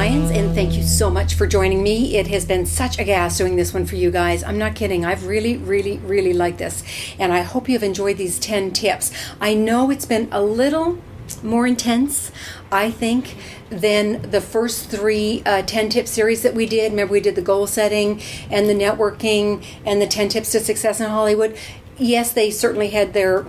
Lyons, and thank you so much for joining me. It has been such a gas doing this one for you guys. I'm not kidding. I've really liked this, and I hope you've enjoyed these 10 tips. I know it's been a little more intense, I think, than the first three 10-tip series that we did. Remember, we did the goal setting and the networking and the 10 tips to success in Hollywood. Yes, they certainly had their,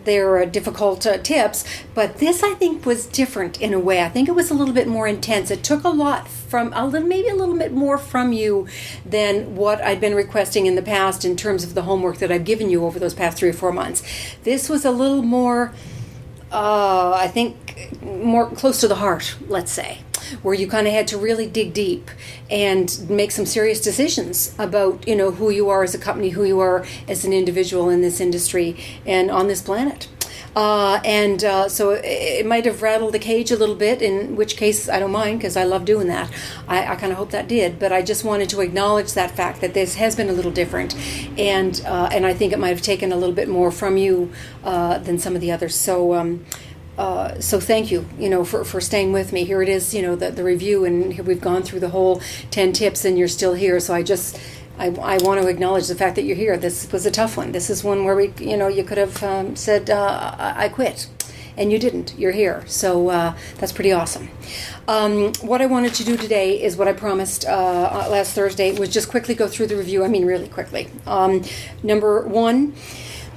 their difficult tips, but this I think was different in a way. I think it was a little bit more intense. It took a lot from maybe a little bit more from you than what I'd been requesting in the past in terms of the homework that I've given you over those past 3 or 4 months. This was a little more, I think, more close to the heart, let's say, where you kind of had to really dig deep and make some serious decisions about, who you are as a company, who you are as an individual in this industry and on this planet. So it might have rattled the cage a little bit, in which case I don't mind, because I love doing that. I kind of hope that did, but I just wanted to acknowledge that fact that this has been a little different, and I think it might have taken a little bit more from you than some of the others. So thank you, for staying with me. Here it is, the review, and here we've gone through the whole 10 tips, and you're still here. So I want to acknowledge the fact that you're here. This was a tough one. This is one where you could have said, I quit, and you didn't. You're here. So that's pretty awesome. What I wanted to do today is what I promised last Thursday, was just quickly go through the review. I mean, really quickly. Number 1,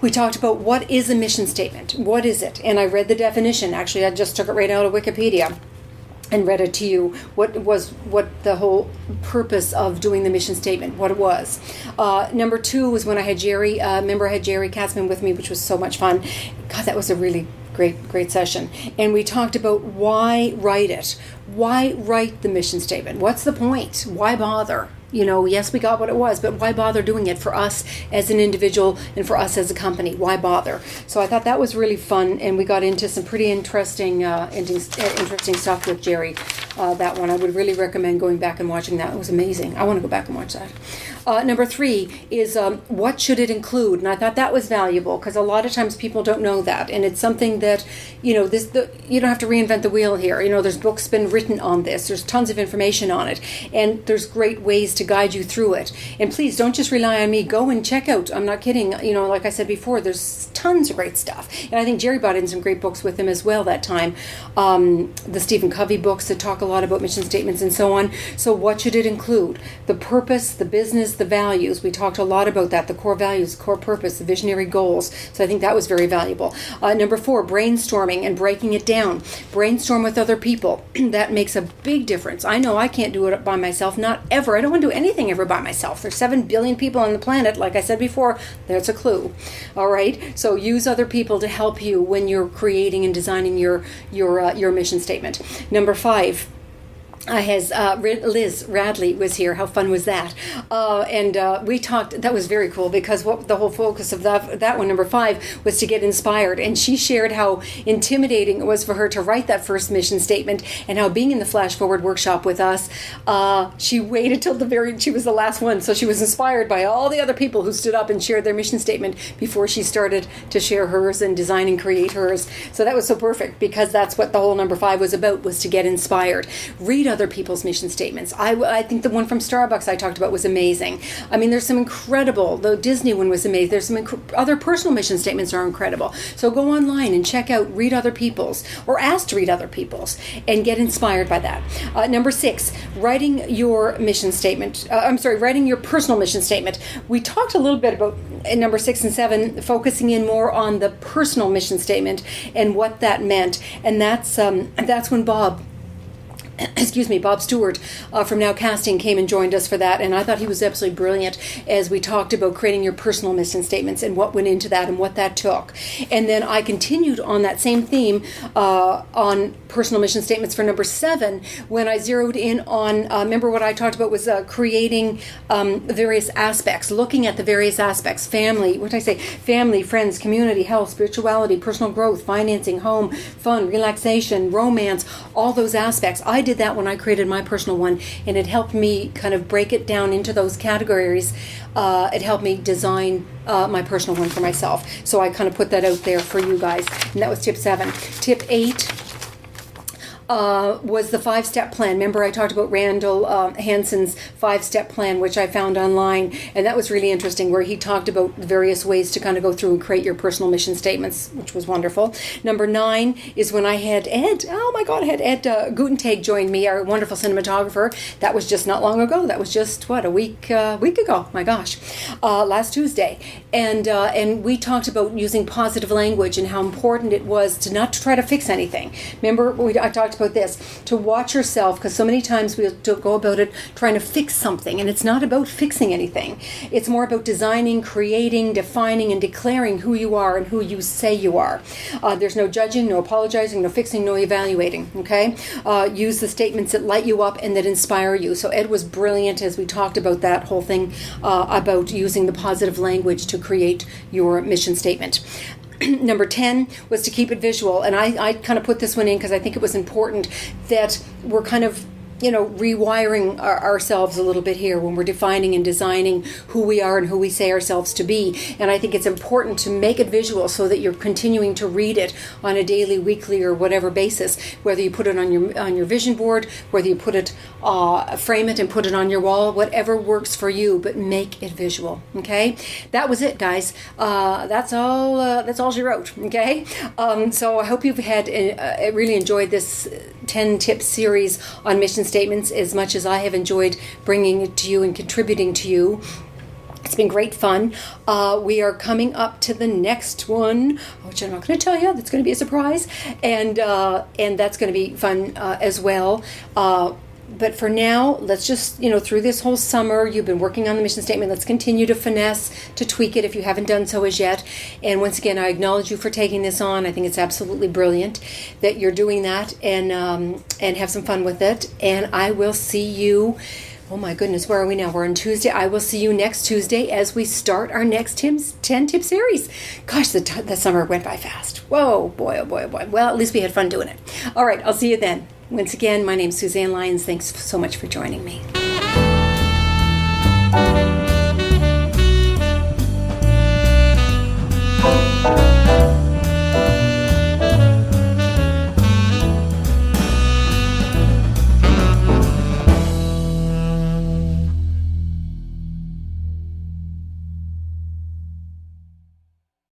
we talked about what is a mission statement. What is it? And I read the definition. Actually, I just took it right out of Wikipedia and read it to you, what the whole purpose of doing the mission statement, what it was. Number 2 was when I had Jerry, remember I had Jerry Katzman with me, which was so much fun. God, that was a really great session. And we talked about why write it. Why write the mission statement? What's the point? Why bother? Yes, we got what it was, but why bother doing it for us as an individual and for us as a company? Why bother? So I thought that was really fun, and we got into some pretty interesting stuff with Jerry. That one, I would really recommend going back and watching that. It was amazing. I want to go back and watch that. Number 3 is what should it include? And I thought that was valuable, because a lot of times people don't know that, and it's something that you don't have to reinvent the wheel here. There's books been written on this. There's tons of information on it, and there's great ways to guide you through it. And please don't just rely on me. Go and check out. I'm not kidding. Like I said before, there's tons of great stuff, and I think Jerry brought in some great books with him as well that time. The Stephen Covey books that talk a lot about mission statements and so on. So what should it include? The purpose, the business, the values. We talked a lot about that. The core values, core purpose, the visionary goals. So I think that was very valuable. Number 4, brainstorming and breaking it down. Brainstorm with other people. That makes a big difference. I know I can't do it by myself. Not ever. I don't want to do anything ever by myself. There's 7 billion people on the planet. Like I said before, that's a clue. All right. So use other people to help you when you're creating and designing your mission statement. Number 5. Liz Radley was here. How fun was that? And we talked, that was very cool, because what the whole focus of that one, number 5, was to get inspired. And she shared how intimidating it was for her to write that first mission statement, and how being in the Flash Forward workshop with us, she waited till she was the last one. So she was inspired by all the other people who stood up and shared their mission statement before she started to share hers and design and create hers. So that was so perfect, because that's what the whole number 5 was about, was to get inspired. Read other people's mission statements. I think the one from Starbucks I talked about was amazing. I mean, there's some incredible, the Disney one was amazing. There's some other personal mission statements are incredible. So go online and check out, read other people's, or ask to read other people's, and get inspired by that. Number 6, writing your mission statement. Writing your personal mission statement. We talked a little bit about in number 6 and 7, focusing in more on the personal mission statement and what that meant. And that's when Bob Stewart from Now Casting came and joined us for that, and I thought he was absolutely brilliant as we talked about creating your personal mission statements and what went into that and what that took. And then I continued on that same theme on personal mission statements for number 7 when I zeroed in on, remember what I talked about was creating various aspects, looking at the various aspects, family, friends, community, health, spirituality, personal growth, financing, home, fun, relaxation, romance, all those aspects. I did that when I created my personal one, and it helped me kind of break it down into those categories. It helped me design my personal one for myself. So I kind of put that out there for you guys, and that was tip 7. Tip 8, was the 5-step plan. Remember, I talked about Randall Hansen's 5-step plan, which I found online, and that was really interesting, where he talked about various ways to kind of go through and create your personal mission statements, which was wonderful. Number 9 is when I had Ed. Oh my God, I had Ed Gutentag join me, our wonderful cinematographer. That was just not long ago. That was just a week ago. My gosh, last Tuesday, and we talked about using positive language and how important it was to not try to fix anything. Remember, I talked about this, to watch yourself, because so many times we go about it trying to fix something, and it's not about fixing anything. It's more about designing, creating, defining, and declaring who you are and who you say you are. There's no judging, no apologizing, no fixing, no evaluating, okay? Use the statements that light you up and that inspire you. So Ed was brilliant as we talked about that whole thing about using the positive language to create your mission statement. Number 10 was to keep it visual, and I kind of put this one in because I think it was important that we're kind of rewiring ourselves a little bit here when we're defining and designing who we are and who we say ourselves to be. And I think it's important to make it visual so that you're continuing to read it on a daily, weekly, or whatever basis, whether you put it on your vision board, whether you put it, frame it and put it on your wall, whatever works for you, but make it visual, okay? That was it, guys. That's all she wrote, okay? So I hope you've had really enjoyed this 10-tip series on mission statements as much as I have enjoyed bringing it to you and contributing to you. It's been great fun. We are coming up to the next one, which I'm not going to tell you. That's going to be a surprise, and that's going to be fun as well. But for now, let's just, through this whole summer, you've been working on the mission statement. Let's continue to finesse, to tweak it if you haven't done so as yet. And once again, I acknowledge you for taking this on. I think it's absolutely brilliant that you're doing that, and have some fun with it. And I will see you. Oh my goodness, where are we now? We're on Tuesday. I will see you next Tuesday as we start our next 10-tip series. Gosh, the summer went by fast. Whoa, boy, oh boy, oh boy. Well, at least we had fun doing it. All right, I'll see you then. Once again, my name's Suzanne Lyons. Thanks so much for joining me.